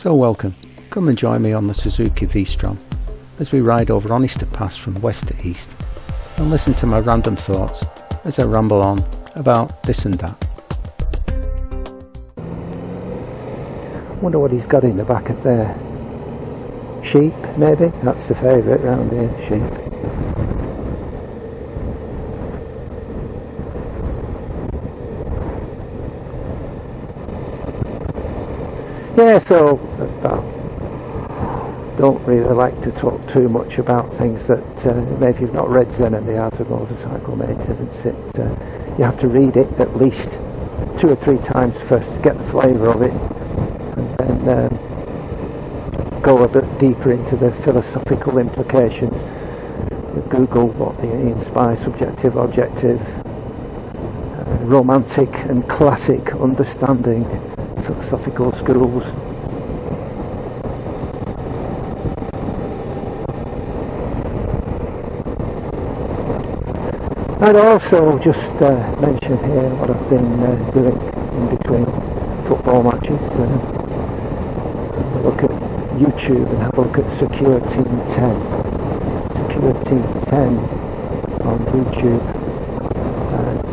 So welcome, come and join me on the Suzuki V-Strom as we ride over Honister Pass from west to east and listen to my random thoughts as I ramble on about this and that. Wonder what he's got in the back of there. Sheep, maybe? That's the favourite round here, sheep. Yeah, so I don't really like to talk too much about things that maybe if you've not read Zen and the Art of Motorcycle Maintenance, you have to read it at least 2 or 3 times first to get the flavour of it, and then go a bit deeper into the philosophical implications. Google what the inspires subjective, objective, romantic and classic understanding philosophical schools. I'd also just mention here what I've been doing in between football matches. Have a look at YouTube and have a look at Secure Team 10. Secure Team 10 on YouTube.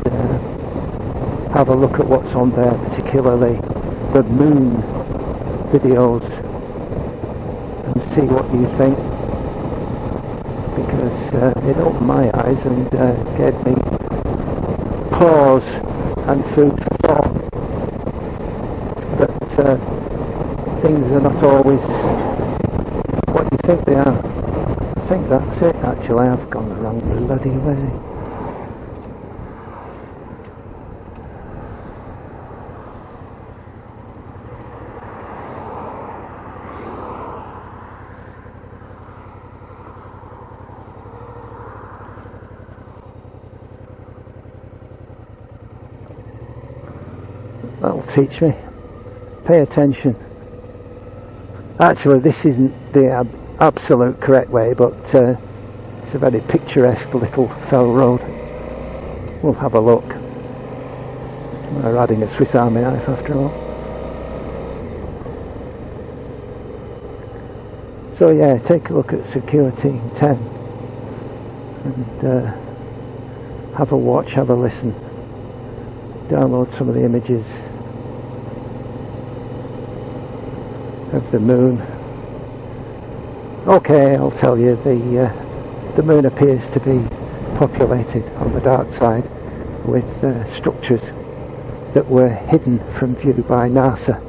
And have a look at what's on there, particularly the moon videos, and see what you think, because it opened my eyes and gave me pause and food for thought that things are not always what you think they are. I think that's it. Actually, I've gone the wrong bloody way. That'll teach me. Pay attention. Actually, this isn't the absolute correct way, but it's a very picturesque little fell road. We'll have a look. We're riding a Swiss Army knife after all. So yeah, take a look at Secure Team 10 and have a watch, have a listen. Download some of the images of the moon. Okay, I'll tell you, the moon appears to be populated on the dark side with structures that were hidden from view by NASA.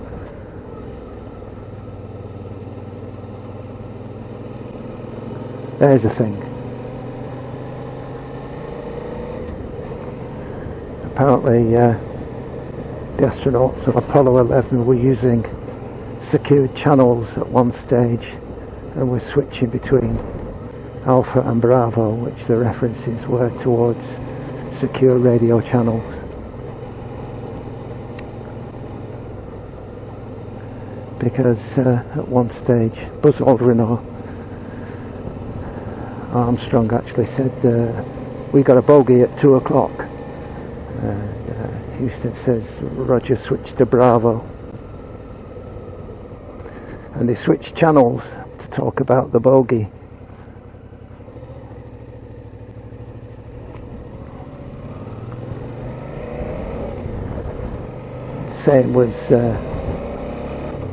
There's a thing. Apparently the astronauts on Apollo 11 were using secured channels at one stage and were switching between Alpha and Bravo, which the references were towards secure radio channels. Because at one stage Buzz Aldrin or Armstrong actually said, we got a bogey at 2 o'clock. Houston says, Roger, switch to Bravo. And they switched channels to talk about the bogey. Same was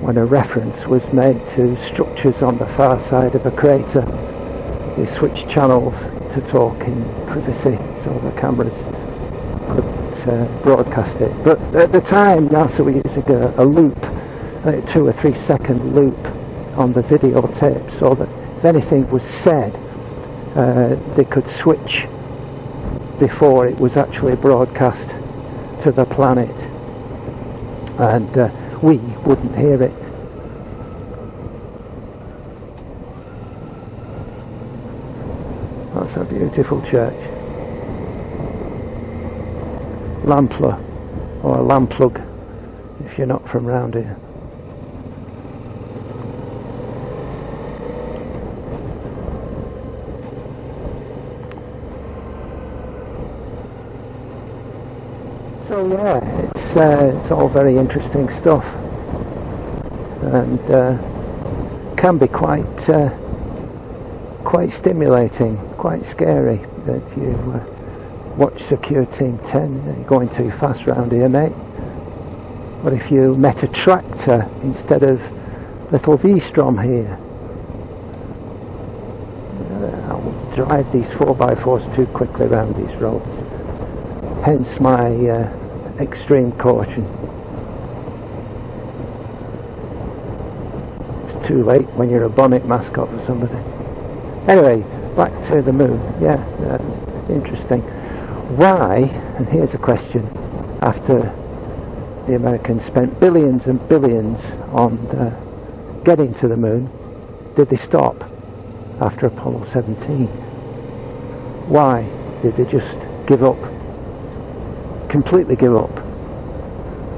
when a reference was made to structures on the far side of a crater. They switched channels to talk in privacy so the cameras could broadcast it. But at the time, NASA were using a loop, a 2 or 3 second loop on the videotape, so that if anything was said, they could switch before it was actually broadcast to the planet, and we wouldn't hear it. That's a beautiful church. Lampler, or Lamplug, if you're not from round here. So yeah, it's all very interesting stuff. and can be quite stimulating, quite scary. If you watch Secure Team 10, you're going too fast round here, mate. What if you met a tractor instead of little V-Strom here? I'll drive these 4x4s too quickly around these roads. Hence my extreme caution. It's too late when you're a bonnet mascot for somebody. Anyway, back to the moon. Yeah, interesting. Why, and here's a question, after the Americans spent billions and billions on getting to the moon, did they stop after Apollo 17? Why did they just give up, completely give up,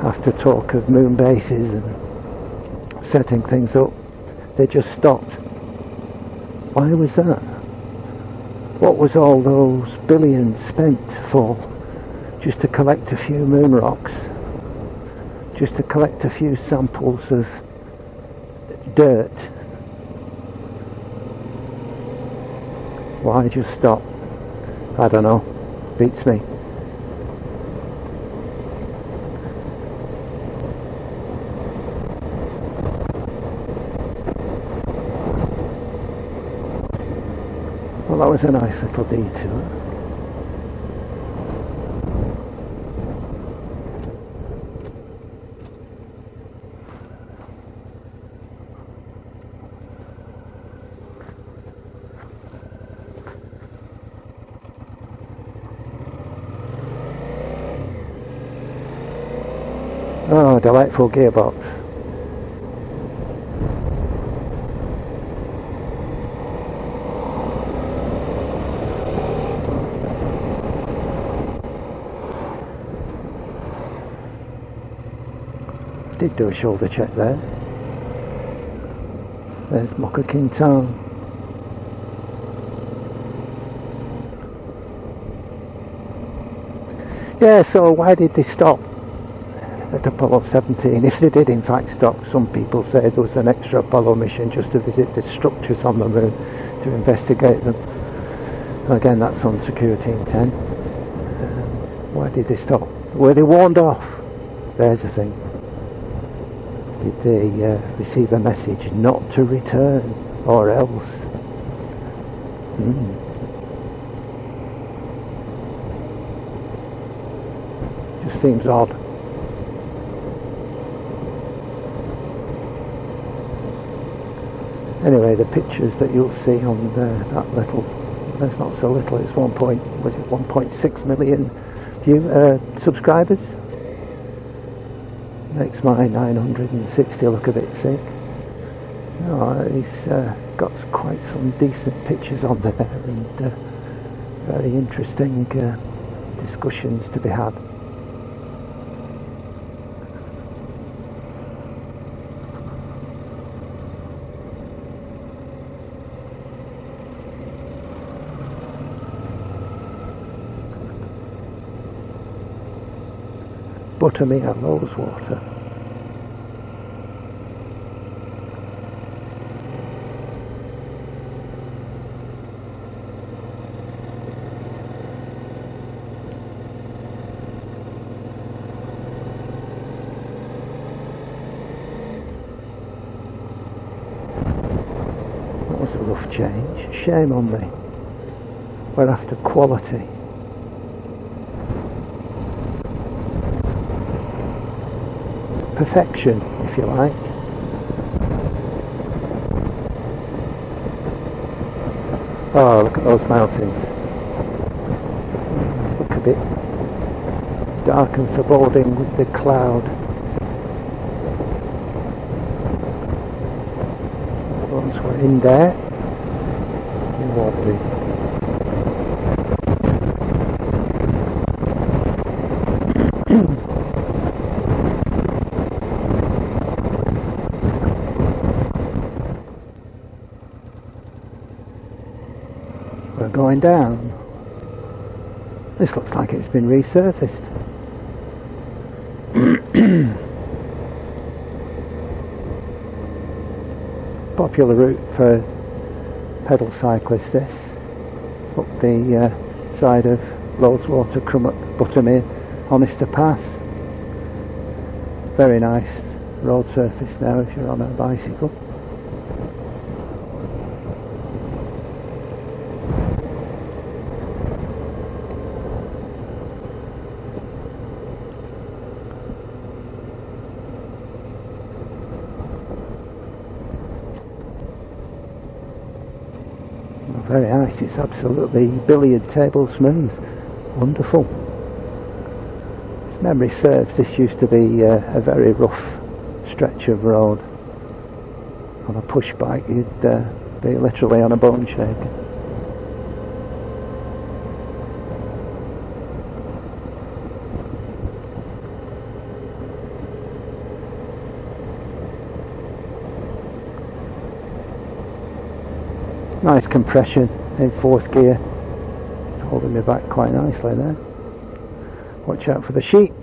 after talk of moon bases and setting things up? They just stopped. Why was that? What was all those billions spent for? Just to collect a few moon rocks? Just to collect a few samples of dirt? Why just stop? I don't know. Beats me. Well, that was a nice little detour. Oh, delightful gearbox. Did do a shoulder check there. There's Mocha Quintan. Yeah, so why did they stop at Apollo 17? If they did in fact stop, some people say there was an extra Apollo mission just to visit the structures on the moon, to investigate them. Again, that's on Secure Team 10. Why did they stop? Were they warned off? There's the thing. Did they receive a message not to return, or else? Just seems odd. Anyway, the pictures that you'll see on that little, that's not so little, it's 1.6 million subscribers. Makes my 960 look a bit sick. No, he's got quite some decent pictures on there, and very interesting discussions to be had. Buttermere Rosewater. That was a rough change. Shame on me. We're after quality. Perfection, if you like. Oh, look at those mountains. Look a bit dark and foreboding with the cloud. Once we're in there, we won't be. We're going down. This looks like it's been resurfaced. popular route for pedal cyclists, this, up the side of Loweswater, Crummock, Buttermere, Honister Pass. Very nice road surface now if you're on a bicycle. Very nice, it's absolutely billiard table smooth, wonderful. If memory serves, this used to be a very rough stretch of road. On a push bike you'd be literally on a bone shaker. Nice compression in fourth gear, holding me back quite nicely there. Watch out for the sheep.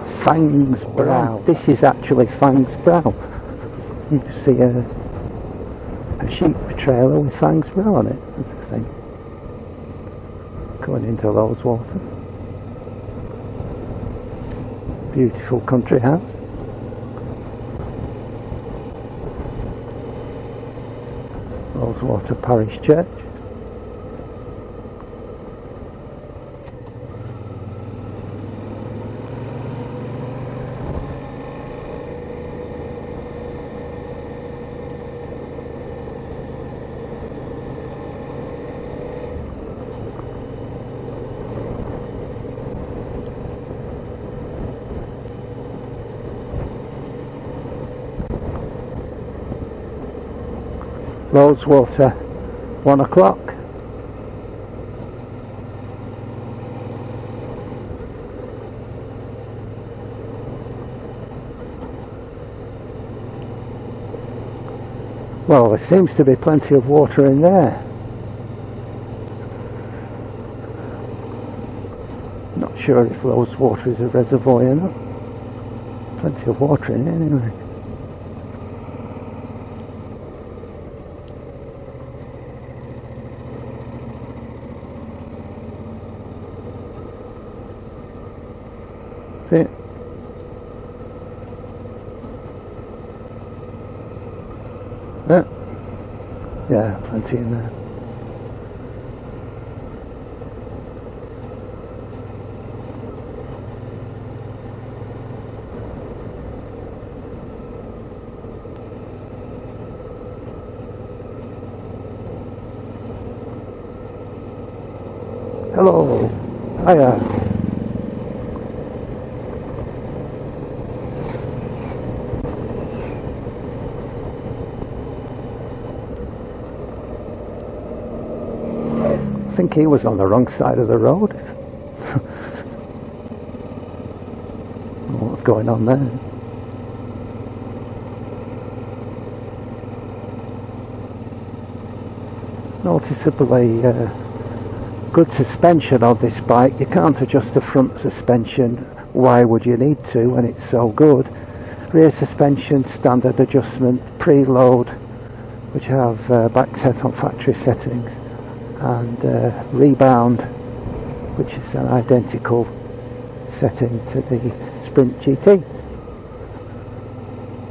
Fangs Brow. This is actually Fangs Brow. You can see a sheep trailer with Fangs Brow on it, I think. Going into Loweswater. Beautiful country house. Loweswater Parish Church. Loweswater, 1 o'clock. Well, there seems to be plenty of water in there. Not sure if Loweswater is a reservoir or not. Plenty of water in it anyway. Fit. Yeah, plenty in there. Hello. Hiya. I think he was on the wrong side of the road. What's going on there? Noticeably good suspension on this bike. You can't adjust the front suspension. Why would you need to when it's so good? Rear suspension, standard adjustment, preload, which have back set on factory settings, and rebound, which is an identical setting to the Sprint GT.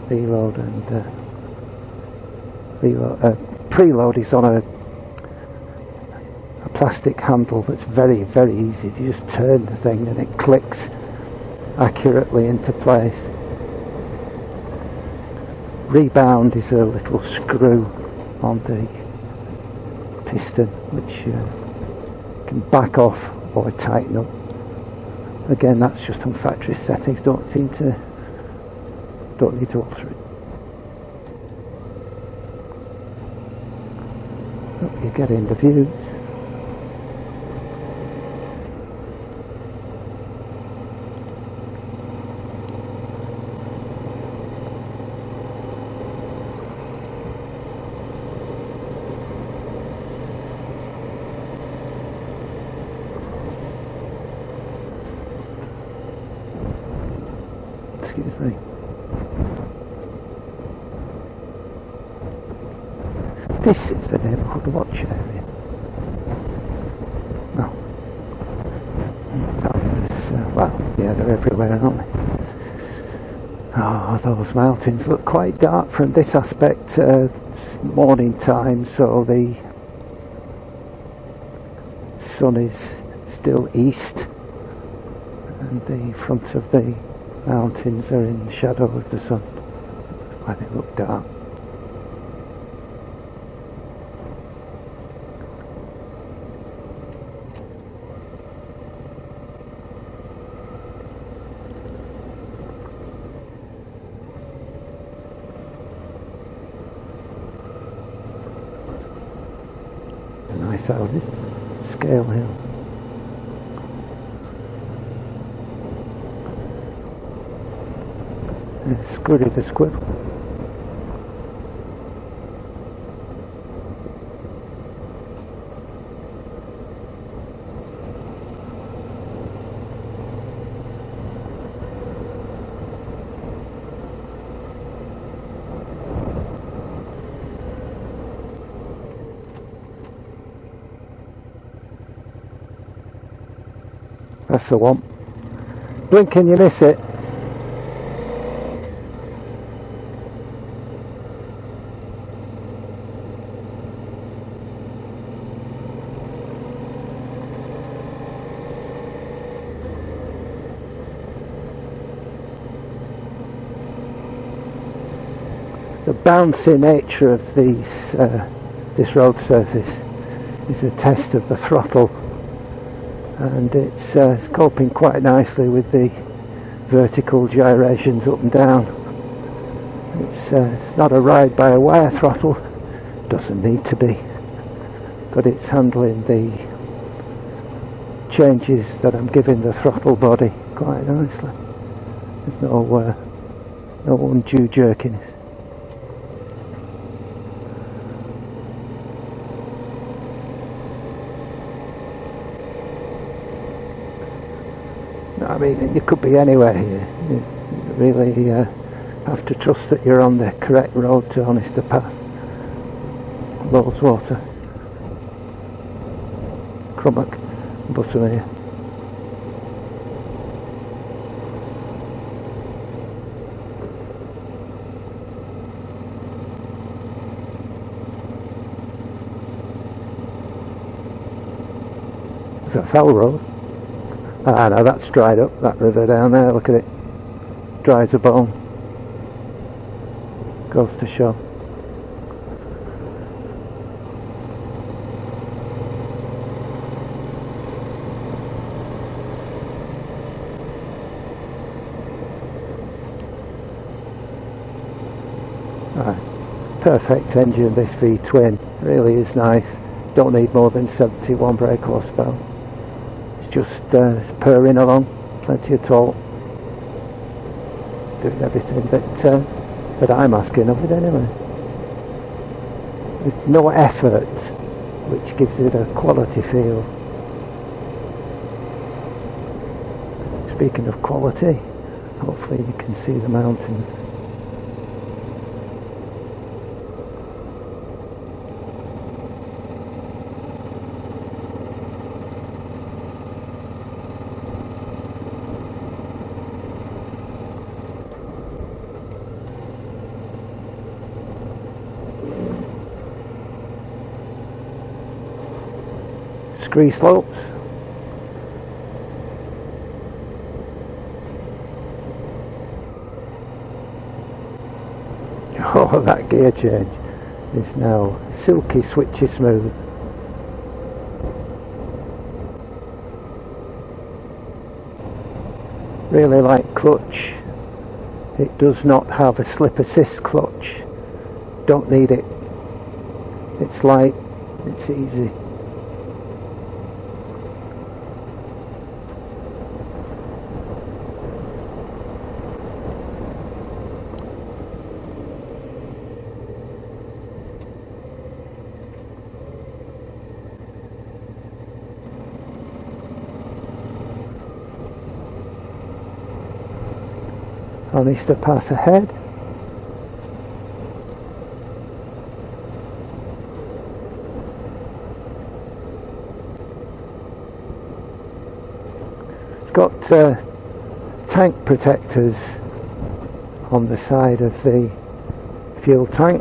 Reload and preload is on a plastic handle that's very, very easy. You just turn the thing and it clicks accurately into place. Rebound is a little screw on the piston which can back off or tighten up. Again, that's just on factory settings. Don't need to alter it. You get in the views. Excuse me. This is the neighbourhood watch area. No. Tell me this, well, yeah, they're everywhere, aren't they? Oh, those mountains look quite dark from this aspect. It's morning time, so the sun is still east, and the front of the mountains are in the shadow of the sun. Why they look dark. Nice houses, Scale Hill. Scurry the Squirrel. That's the one. Blink and you miss it. The bouncy nature of this road surface is a test of the throttle, and it's coping quite nicely with the vertical gyrations up and down. It's not a ride by a wire throttle, doesn't need to be, but it's handling the changes that I'm giving the throttle body quite nicely. There's no undue jerkiness. I mean, you could be anywhere here. You really have to trust that you're on the correct road to Honister Pass. Loweswater, Crummock, Buttermere. Is that Fell Road? Ah, no, that's dried up, that river down there, look at it. Dry as a bone. Goes to show. Perfect engine, this V-twin. Really is nice. Don't need more than 71 brake horsepower. It's just purring along, plenty of torque, doing everything that I'm asking of it anyway, with no effort, which gives it a quality feel. Speaking of quality, hopefully you can see the mountain. Scree slopes. Oh, that gear change is now silky, switchy smooth. Really like clutch. It does not have a slip assist clutch. Don't need it. It's light, it's easy. Honister Pass ahead. got tank protectors on the side of the fuel tank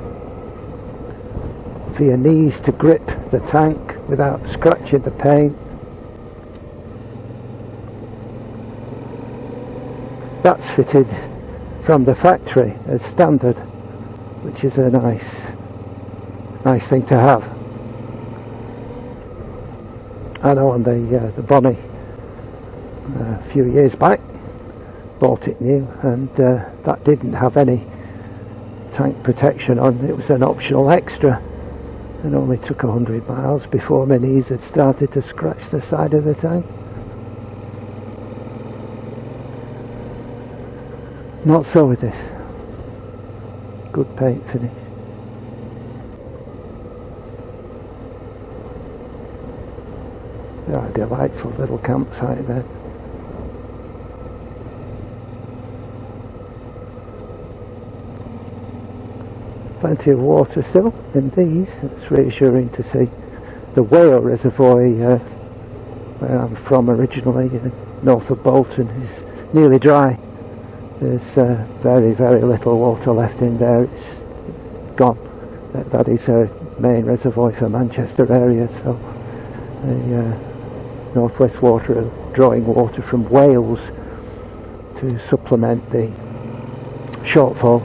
for your knees to grip the tank without scratching the paint. That's fitted from the factory as standard, which is a nice thing to have. I know on the Bonnie a few years back, bought it new, and that didn't have any tank protection on. It was an optional extra, and only took 100 miles before my knees had started to scratch the side of the tank. Not so with this. Good paint finish. A delightful little campsite there. Plenty of water still in these. It's reassuring to see. The Whale Reservoir, where I'm from originally, north of Bolton, is nearly dry. There's very little water left in there. It's gone. That is a main reservoir for Manchester area, so the Northwest Water are drawing water from Wales to supplement the shortfall.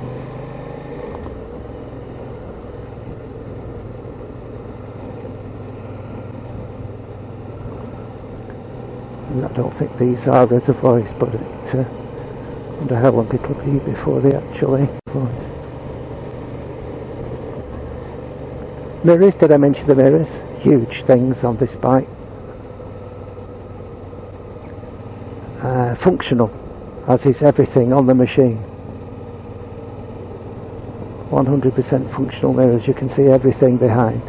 I don't think these are reservoirs, but I wonder how long it'll be before they actually close. Mirrors, did I mention the mirrors? Huge things on this bike. Functional, as is everything on the machine. 100% functional mirrors, you can see everything behind.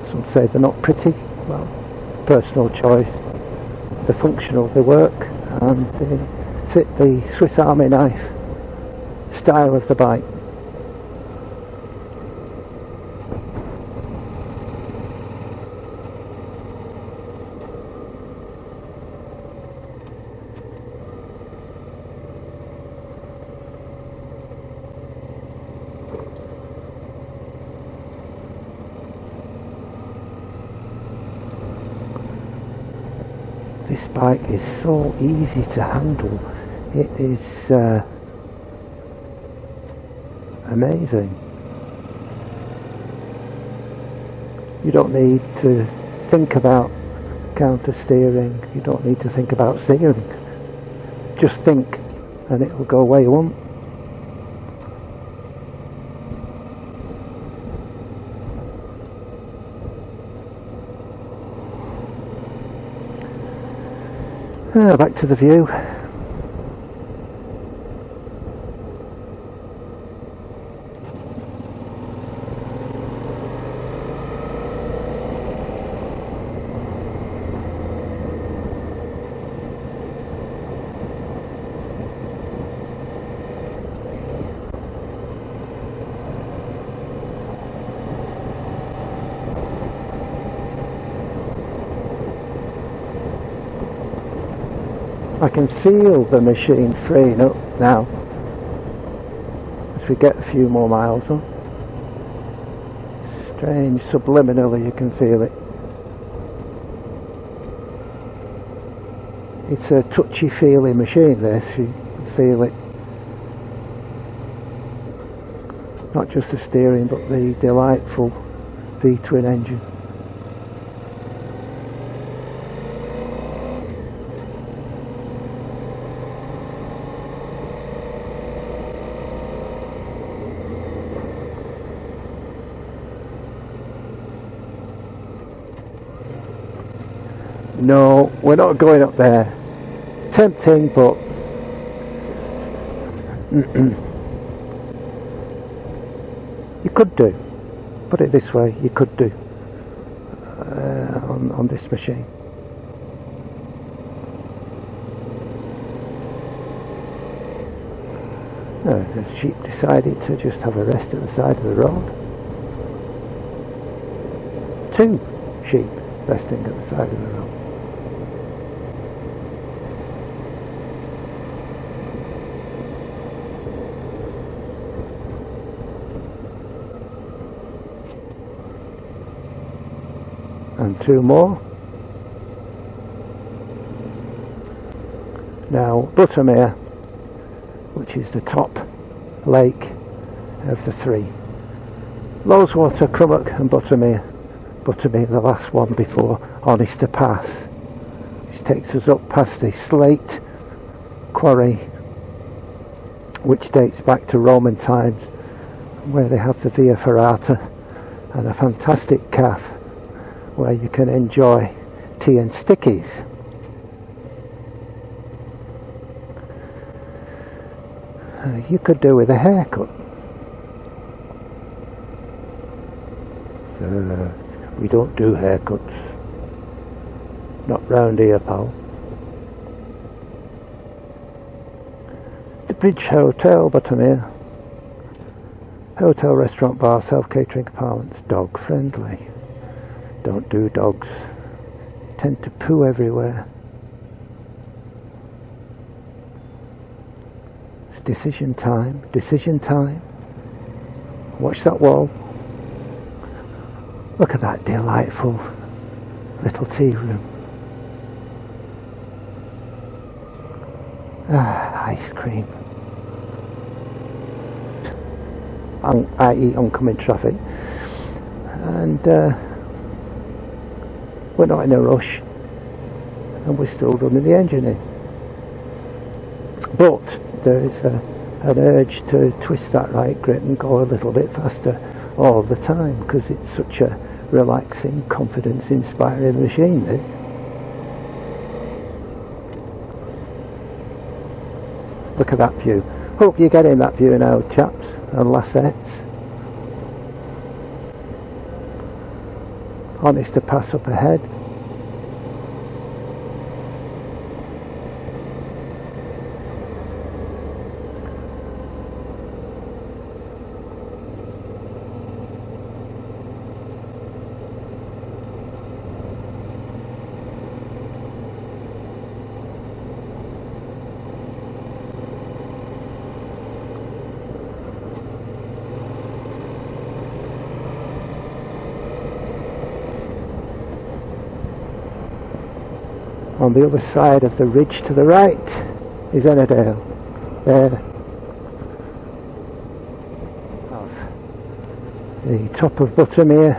Some say they're not pretty, well, personal choice. They're functional, they work, and they fit the Swiss Army knife style of the bike. This bike is so easy to handle. It is amazing. You don't need to think about counter steering. You don't need to think about steering. Just think and it'll go where you want. Back to the view. I can feel the machine freeing up now as we get a few more miles on. Strange, subliminally you can feel it. It's a touchy-feely machine, this, you can feel it. Not just the steering, but the delightful V-twin engine. No, we're not going up there. Tempting, but you could do. Put it this way, you could do on this machine. The sheep decided to just have a rest at the side of the road. 2 sheep. resting at the side of the road. And two more. Now Buttermere, which is the top lake of the three. Loweswater, Crummock and Buttermere. Buttermere the last one before Honister Pass, which takes us up past the slate quarry, which dates back to Roman times, where they have the Via Ferrata and a fantastic cafe where you can enjoy tea and stickies. You could do with a haircut. We don't do haircuts. Not round here, pal. The Bridge Hotel, Buttermere. Hotel, restaurant, bar, self-catering apartments. Dog friendly. Don't do dogs. They tend to poo everywhere. It's decision time. Decision time. Watch that wall. Look at that delightful little tea room. Ice cream. I.e. oncoming traffic. And we're not in a rush. And we're still running the engine in. But there is an urge to twist that right grip and go a little bit faster all the time, because it's such a relaxing, confidence inspiring machine, this. Look at that view. Hope you're getting that view now, chaps and lassettes. Honister Pass up ahead. On the other side of the ridge to the right is Ennerdale. There, of the top of Buttermere,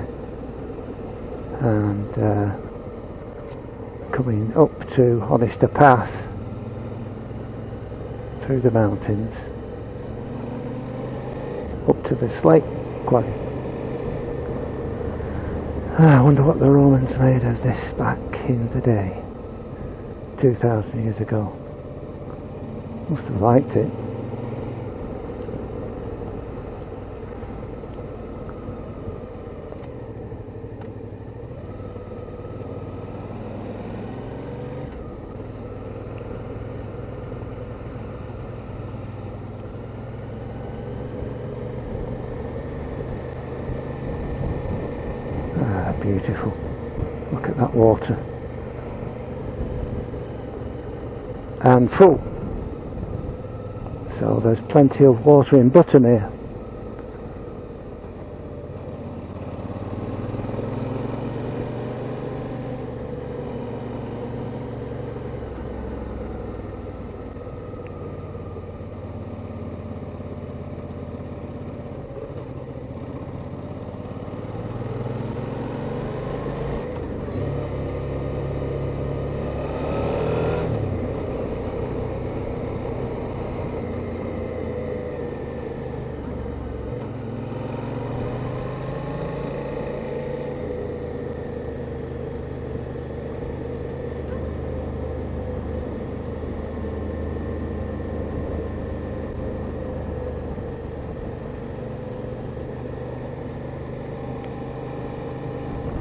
and coming up to Honister Pass through the mountains up to the slate quarry. I wonder what the Romans made of this back in the day. 2,000 years ago. Must have liked it. Beautiful. Look at that water. And full. So there's plenty of water in Buttermere.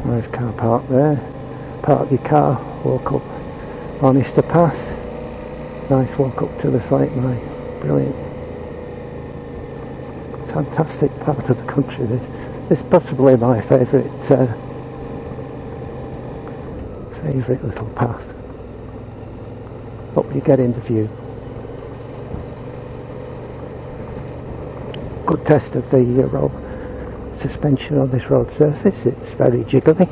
Nice car park there. Park your car, walk up Honister Pass. Nice walk up to the slate mine. Brilliant. Fantastic part of the country, this. This is possibly my favourite favourite little pass. Hope you get in the view. Good test of the road suspension on this road surface. It's very jiggly.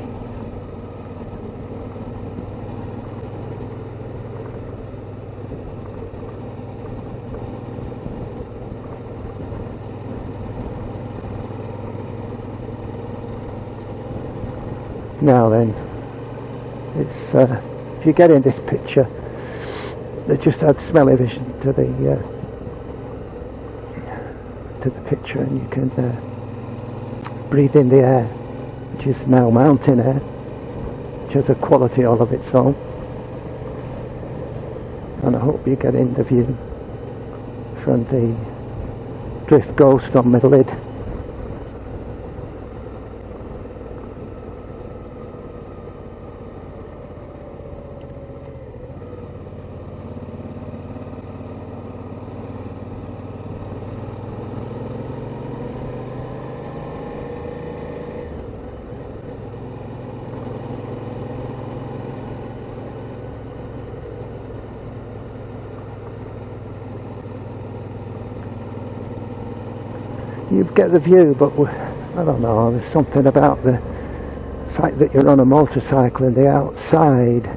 Now then, if you get in this picture, they just add smelly vision to the picture, and you can breathe in the air, which is now mountain air, which has a quality all of its own. And I hope you get in the view from the drift ghost on my lid. You get the view, but I don't know, there's something about the fact that you're on a motorcycle and the outside,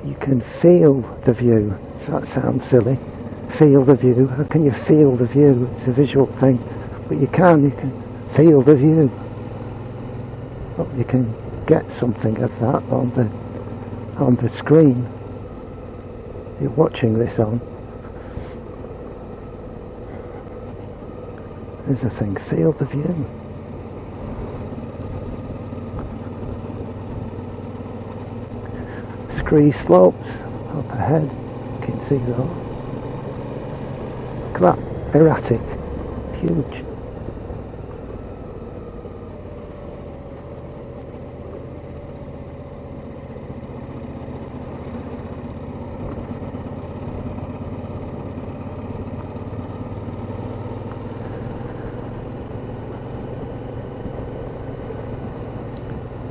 you can feel the view. Does that sound silly? Feel the view? How can you feel the view? It's a visual thing, but you can feel the view. But you can get something of that on the screen you're watching this on. There's a thing, feel the view. Scree slopes up ahead, you can see those. Look at that, erratic, huge.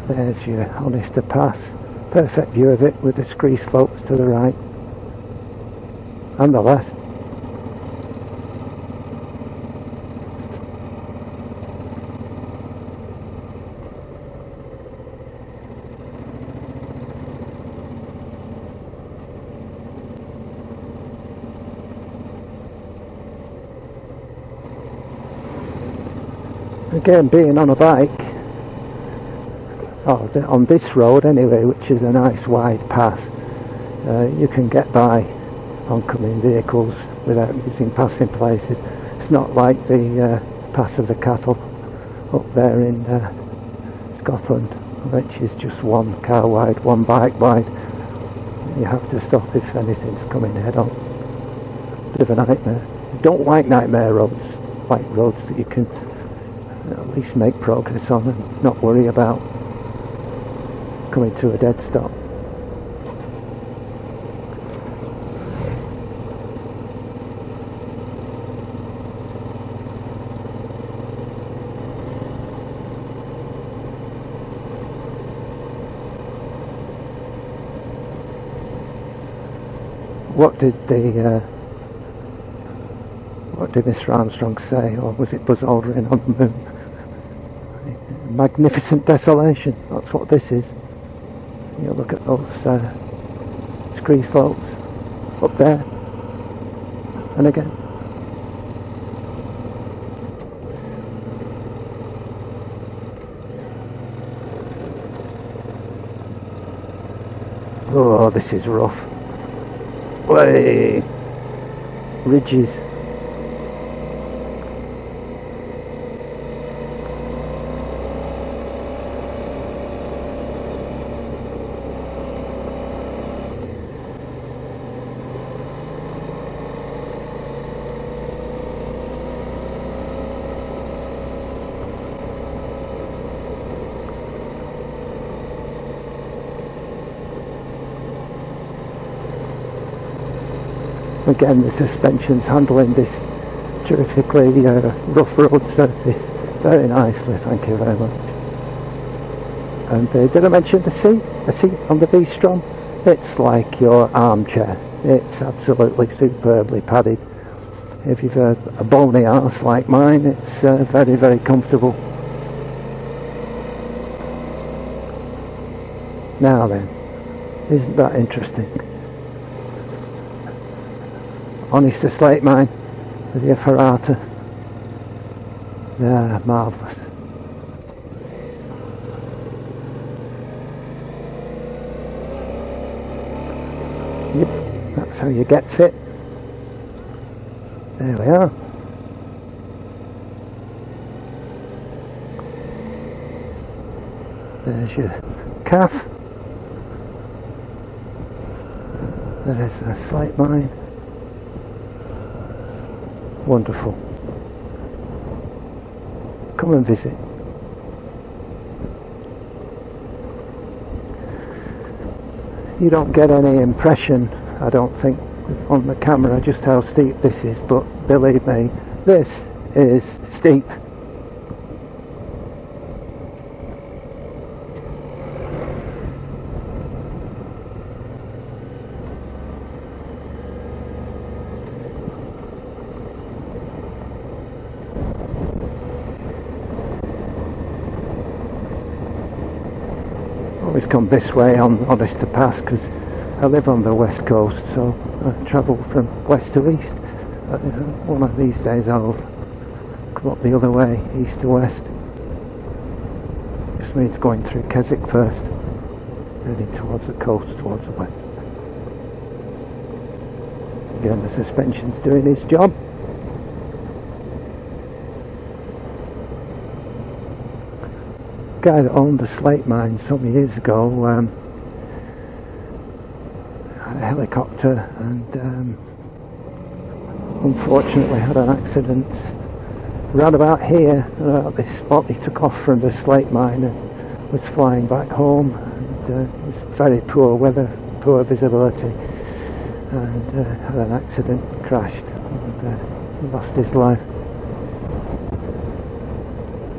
There's your Honister Pass, perfect view of it with the scree slopes to the right and the left. Again, being on a bike, on this road anyway, which is a nice wide pass, you can get by oncoming vehicles without using passing places. It's not like the Pass of the Cattle up there in Scotland, which is just one car wide, one bike wide. You have to stop if anything's coming head on. Bit of a nightmare. Don't like nightmare roads, like roads that you can at least make progress on and not worry about coming to a dead stop. What did Mr. Armstrong say, or was it Buzz Aldrin on the moon? Magnificent desolation, that's what this is. You look at those scree slopes up there and again. Oh, this is rough. Way ridges. Again, the suspension's handling this terrifically rough road surface very nicely, thank you very much. And did I mention the seat? The seat on the V-Strom? It's like your armchair. It's absolutely superbly padded. If you've a bony arse like mine, it's very, very comfortable. Now then, isn't that interesting? Honister slate mine with the ferrata. They're marvellous. Yep, that's how you get fit. There we are. There's your calf. There's the slate mine. Wonderful. Come and visit. You don't get any impression, I don't think, on the camera just how steep this is, but believe me, this is steep. Always come this way on Honister Pass because I live on the west coast, so I travel from west to east. One of these days I'll come up the other way, east to west. Just means going through Keswick first, heading towards the coast, towards the west. Again, the suspension's doing its job. Guy that owned the slate mine some years ago had a helicopter and unfortunately had an accident round about here, at this spot. He took off from the slate mine and was flying back home, and it was very poor weather, poor visibility, and had an accident, crashed, and lost his life.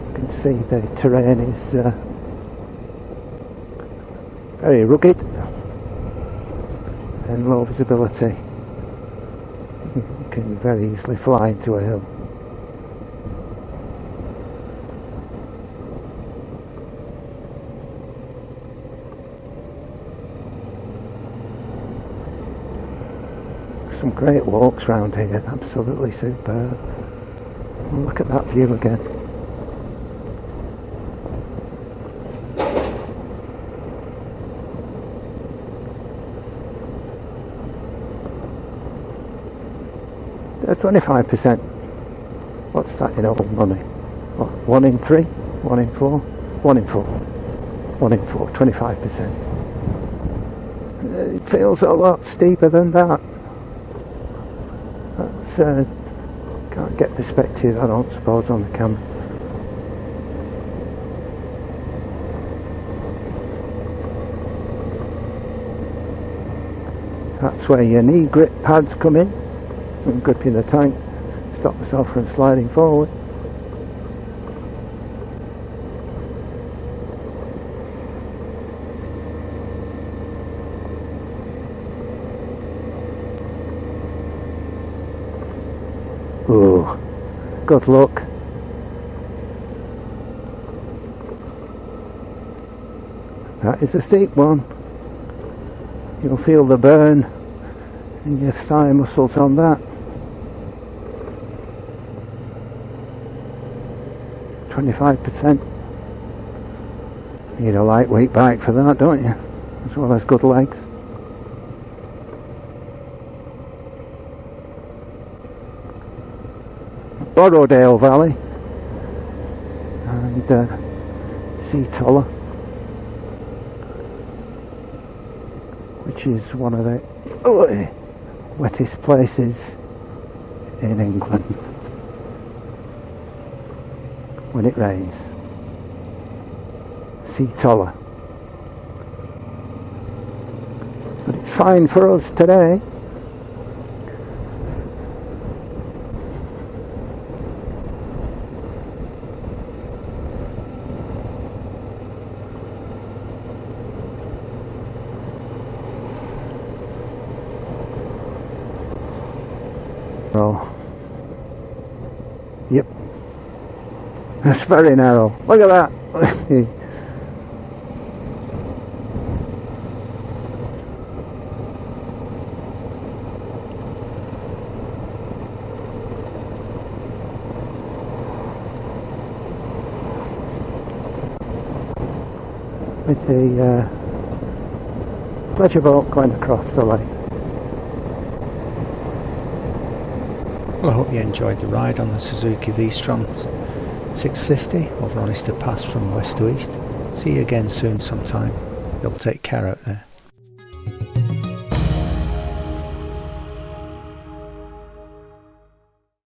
You can see the terrain is very rugged and low visibility. You can very easily fly into a hill. Some great walks round here, absolutely superb. Look at that view again. They're 25%. What's that in old money? What, 1 in 3? 1 in 4? 1 in 4. 1 in 4, 25%. It feels a lot steeper than that. That's, can't get perspective, I don't suppose, on the camera. That's where your knee grip pads come in. And gripping the tank, stop myself from sliding forward. Ooh, good luck. That is a steep one. You'll feel the burn in your thigh muscles on that. 25%. Need a lightweight bike for that, don't you? As well as good legs. Borrowdale Valley and Seatoller, which is one of the wettest places in England when it rains. Seatoller. But it's fine for us today. Oh. Yep. That's very narrow. Look at that. With the pleasure boat going across the lake. Well, I hope you enjoyed the ride on the Suzuki V-Strom 650 over Honister Pass from west to east. See you again soon sometime. You'll take care out there.